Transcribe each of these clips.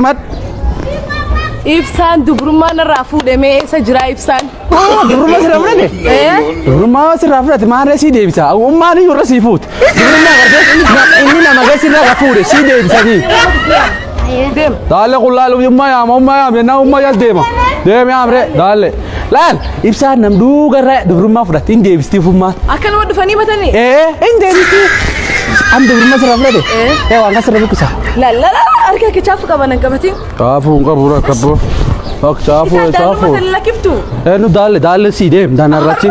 mat. Ibsaan dubrummaan irraa fuudhamee eessa jira ibsaan? Dubrummaa sirraa fudhate? Dubrummaa sirraa fudhate maal si deebisa? Ummaan iyyuu irra si fuute. Dubrummaa gartee inni nama geessi irraa fuudhe si deebisanii. Deema. Daalle qullaalu ummaa yaama jennaan ummaa yaas deema. Deemi yaamre daalle. Laal ibsaan nam duugarra dubrummaa fudhatte hin deebistii ufummaa. Akkanuma dhufanii matanii? Hin deebistii. Am dubrummaa sirraa fudhate? Waan kan sirra buqqisa. Lallala harka kee chaafu qaban hin qabatin. Chaafu qabu rakkabu. Ak chaafu. Lakiftu. Nu daalle si deem danarrachi.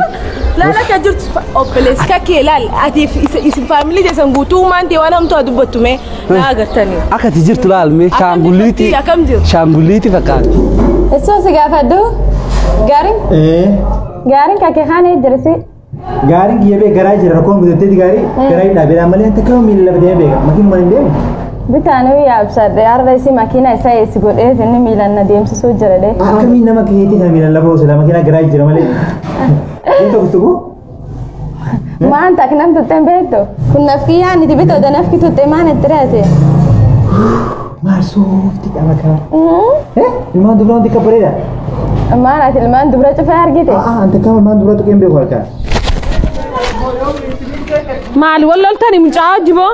Lala ka jirtu obboleessi ka kee laal atiif isin faamilii keessan guutuu maantii waan hamtuu dubbattu mee na agartanii. Akkati jirtu laal mee shaangulliiti. Akkam jirtu? Shaangulliiti fakkaata. Eessoo si gaafadhu? Gaariin? Gaariin ka kee kaan ejjersi? Gaariin kiyya bee garaa jira rakkoon guutatteeti gaarii garaa dhaabedha malee anta kama miila lafatee beeka makiin mana hin deemu. Bitaanuu yaabsadhe har'a isi makiina isaa eessi godhee inni miilan na deemsisuu jira dee. Akkamiin nama keetii kan miilan lafa osoo makiina garaa jira malee. Into kutubu? Maanta akka nam tutte beektu kun nafki yaani tibito da nafki tutte maan itti reete. Maal soofti qaba kana. Ilmaan dubraan xiqqaa bareeda. Maal ati ilmaan dubra cufee argite? Anta kama ilmaan dubraa tuqeen beeku harkaan. Maal walloltani mucaa jiboo?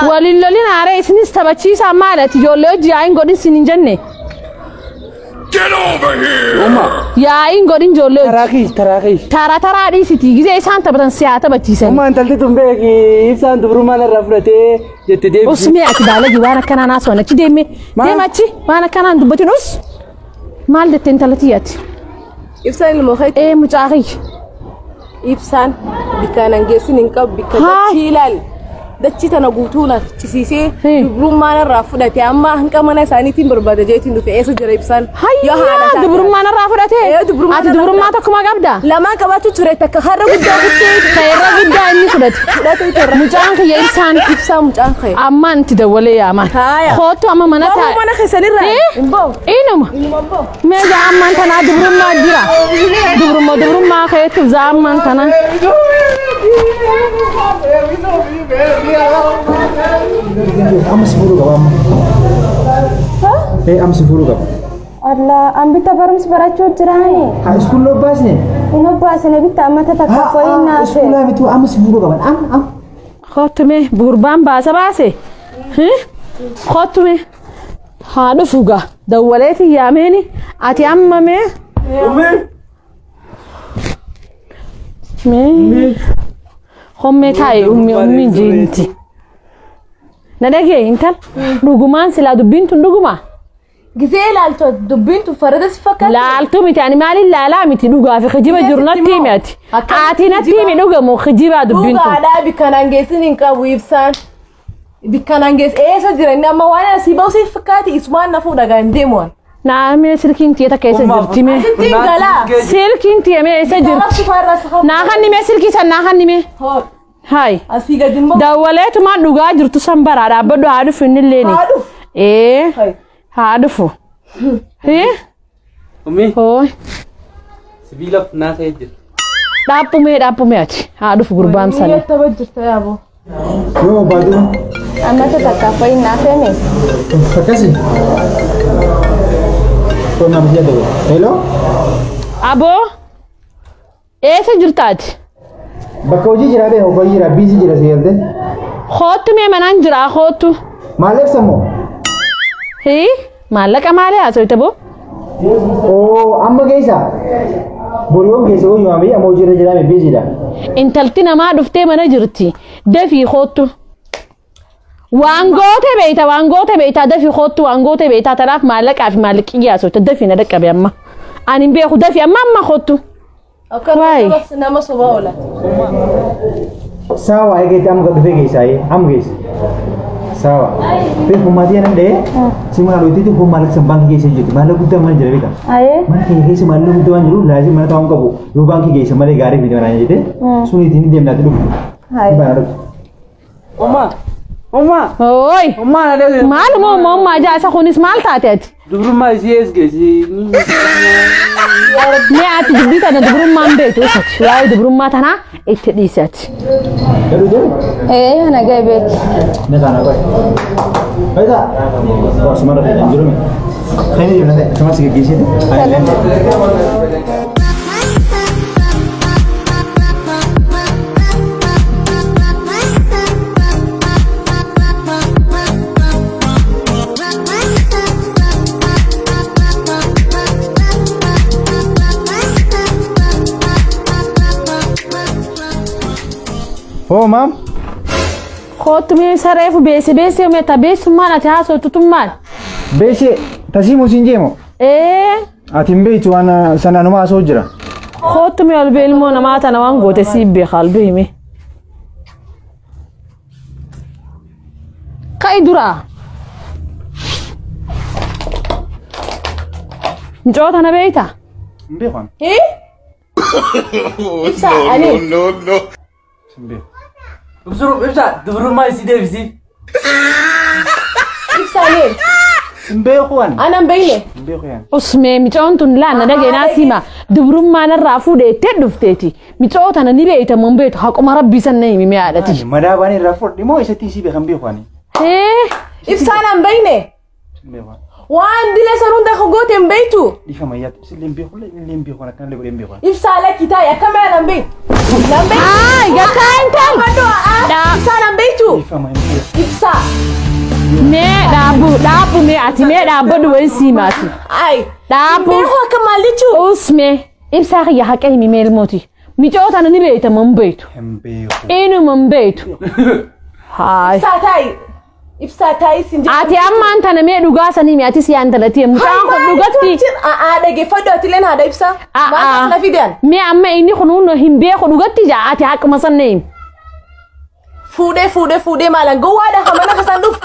Waliin loliin haaree isinis taphachiisaa maalati ijoollee hojii yaa'iin godhin sin hin jenne. Get over here! Yaa'iin godhin ijoollee hojii. Taraakii. Taraa dhiisiti gizee isaan taphatan siyaa taphachiisan. Ummaan intalti tun beeki ibsaan dubrummaan irraa fudhatee jette deebisi. Usmee ati baalaji waan akkanaa naasoo achi deemee deemachi waan akkanaan dubbatin us maal jettee intalati yaati? Ibsaan ilmoo kee mucaa kee. Ibsaan bikkaan angeessin hin qabu bikka dachii ilaali. Dachii tana guutuu nafchisiisee dubrummaan irraa fudhate amma hanqa mana isaaniitiin barbaada jeetiin dhufe eessa jira ibsaan? Hayyaa dubrummaan irraa fudhate? Ati dubrummaa tokkuma qabda? Lamaan qabatu ture takka har'a guddaa kuttee Kayirra guddaa inni fudhate. Mucaan kiyya ibsaan mucaan kee. Ammaan itti dawwalee yaaman. Kootu amma mana taa'e. Mana keessanirraa. Inuma. Meeshaa ammaan tanaa dubrummaa jira. Dubrummaa keetu zaamman tanaa. Amma si fuudhu qaba amma. Amma si fuudhu qaba. Allah ambita barumsa barachuu jiraani. Iskuuloo baasne. Ino baasne bitta amma takka foyinaa se. Iskuulaa bitu amma si fuudhu qaban am. Khotme burbaan baase. Khotme haadhu fuga dawwaleeti yaameeni ati amma mee. Mee. Homme taa'e ummi jinti. Nadagee intal dhugumaan silaa dubbiin tun dhuguma. Gizee ilaaltu dubbiin tun farda si fakkaata. Laaltu miti ani maaliin laalaa miti dhugaa fi kijiba jiru natti himi ati. Ati natti himi dhugamu kijiba dubbiin tun. Dhugaadhaa bikkaan angeessin hin qabu ibsaan. Bikkaan angeessin eessa jira inni amma waan asii bahu si fakkaati isumaan na fuudhagaa hin deemu. Naamee silkiin tiyya takka eessa jirti mee? Silkiin tiyya mee eessa jirti? Naakan nimee silkii san naakan nimee? Hai. Asii gadi immoo. Dawwaleetumaan dhugaa jirtu san baraa dhaabbadhu haa dhufu inni illeen. Haa dhufu. Haa dhufu. Ummi. Hooy. Sibiila naa ta'e jira. Dhaabbumee ati haa dhufu gurbaan sanii. Biyya tapha jirta yaaboo. Yoo baaduu. Ammata takka foyinaa feene. Akkasi. Kona biyya dawo. Hello. Aboo. Eessa jirtaati? Bakka hojii jira bee hojii jira biizii jira seelte. Kootu mee manaan jira kootu. Maallaqsa moo? Maallaqa maalee haasawita boo? Amma geessa. Boriyoon geessa hojii maamii amma hojii irra jira mee biiziidha. Intalti namaa dhuftee mana jirti. Dafii kootu. Waan goote beeyta dafii kootu waan goote beeyta tanaaf maallaqaa fi maallaqii haasawita dafii na dhaqqabe amma. Ani hin beeku dafii amma kootu. Akkana nama soba oola. Sawa eegate amma dhufee geessaayi amma geessa. Sawa. Bee humaatii nan dhee si mana dhootiitti kun maallaqsa baankii geessa jirti maallaqa guddaa mana jira beeka. Mana keenya keessa maallaqa guddaa waan jiru laazim mana taa'uun qabu yoo baankii geessa malee gaarii fide manaa jedhee suniitiin deemnaatti dhufu. Oma Umma. Oi. Umma na dai. Maal umma ja isa kunis maal taateeti. Dubrummaa isii eesgeesi. Mee ati dubbii kana dubrummaan beektu isati. Waa'ee dubrummaa tanaa itti dhiisati. Ana ga'e beekti. Ne kana koy. Baita. Osman da jirume. Khayni yuna de sama sige gisi de. Oh, mam. Kootumee sareefu beese meta beesummaan ati haasootutummaan. Beese tasimu sinjemo. Atin beetu waan sananuma asoo jira. Kootumee olbee ilmoo namaa tana waan goote siif beeka albee hime. Ka'i duraa. Mucoo tana beeyta? Beekan. No. Simbe. Ibsa dubrummaa isii deebisi. Ibsaaleen. Simbeekuwan. Anan beeyne. Simbeekuyan. Usmee micoon tun laanna dhageenaa sima dubrummaan irraa fuudhee itti dhufteeti. Micoo tana ni beeyta mun beeytu haquma rabbii san na himi mee haadhati. Madaabaan irraa fudhi moo isatti si beekan beekuwani? Ibsaan an beeyne. Simbeekuwan. Waan dile san hunda kogoote hin beeytu. Dhiifa mayyaat silleen beekuun illeen beekuun akkan illee godheen beekuun. Ibsaa lakkitaay akkamii nan beeytu. Nan beeytu. Gataa intal. Ibsaan an beeytu. Dhiifa mayyaat. Ibsaa. Mee dhaabu mee ati mee dhaabbadu wayi siimaati. Ay. Dhaabu. Beeku akka maallichu. Usmee ibsaa kiyya haqa himi mee ilmooti. Micoo tana ni beeyta mun beeytu. Hin beeku. Inu mun beeytu. Haay. Ibsaa taayi. Ibsaa taayi sinjaa. Ati ammaan tana mee dhugaa sanii mee ati siyaan talati mucaan kun dhugatti. Dhaggeeffadhu ati leen haadha ibsaa. Maal na fidaan. Mee amma inni kun hundi hin beeku dhugatti jaa ati haquma san neem. Fuudhee maal angawwaadha hamana kasan dhuf.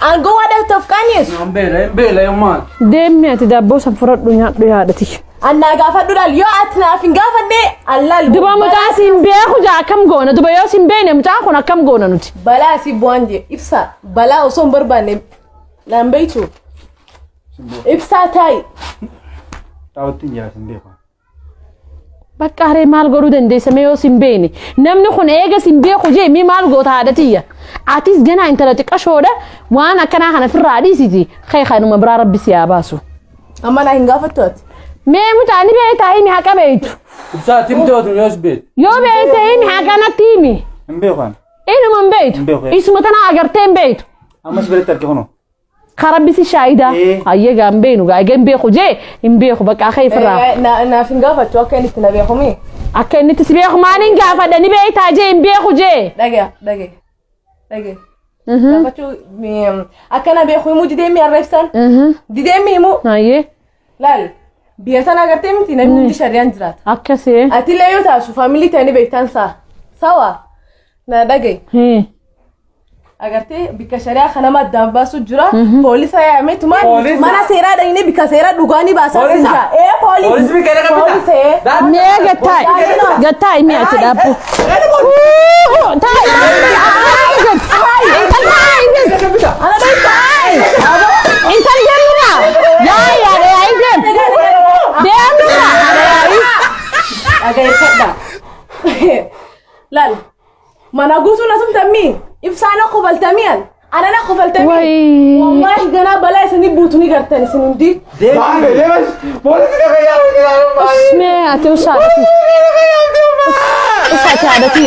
Angawwaadha tofkaaniis. Hin beela ummaan. Deemmi ati daabboo san fudhadhu nyaadhu yaadati. Annaa gaafadhuudhaan yoo ati naaf hin gaafannee allaal. Duba mucaan siin beeku jaa akkam goona duba yoo siin beekne mucaan kun akkam goona nuti. Balaa si bu'aan jee ibsaa balaa osoo hin barbaanne naan beeytu. Ibsaa taayi. Taa'utti jira sin beekuun. Bakka haree maal godhuu dandeessa mee yoo siin beekne namni kun eega siin beeku jee mi maal goota haadhatiyya. Atis ganaa intala xiqqashoodha waan akkanaa kana firraa dhiisiti kee kanuma biraa rabbi si haa baasu. Amma naa hin gaafattu ati. Mee mucaan ni beektaa himi haqa beektu. Ibsaa timtootu yoos beet. Yoo beekte himi haqa natti himi. Hin beekuun. Inuma hin beektu. Isuma tana agartee hin beektu. Ammas biratti arge kunoo. Karabbisi shaayidaa. Hayyee gaa hin beeknu gaa egaa hin beeku jee hin beeku bakka akka ifirraa. Naaf hin gaafattu akka inni itti na beeku mee. Akka inni itti si beeku maaliin gaafadha ni beektaa jee hin beeku jee. Dhagee. Gaafachuu akkana beeku himuu dideemmi arreefsan. Dideemmi himuu. Hayyee. Laal biyya sana agartee miti namni hundi shari'aan jiraata. Akkasii. Atillee yoo taatu faamilii ta'anii beektan sawa na dhagee. Agartee bikka shari'aa kana maddaan baasu jira. Poolisa yaamee tumaan mana seeraa dhaqnee bikka seeraa dhugaanii baasaa jira. Poolisi bikka dhaqaa bita. Mee gattaay mee ati dhaabbu. Intal deemina. Yaa deemina. Dhaggeeffadha. Laal mana guutuun asumtamii ibsaana qofaltamiyan anana qofaltamii. Wallahi ganaa balaa isinii buutuni gartan isin hundi. Deemas poolisi dhaqaa Usmee ati usaadati. Usaati haadhati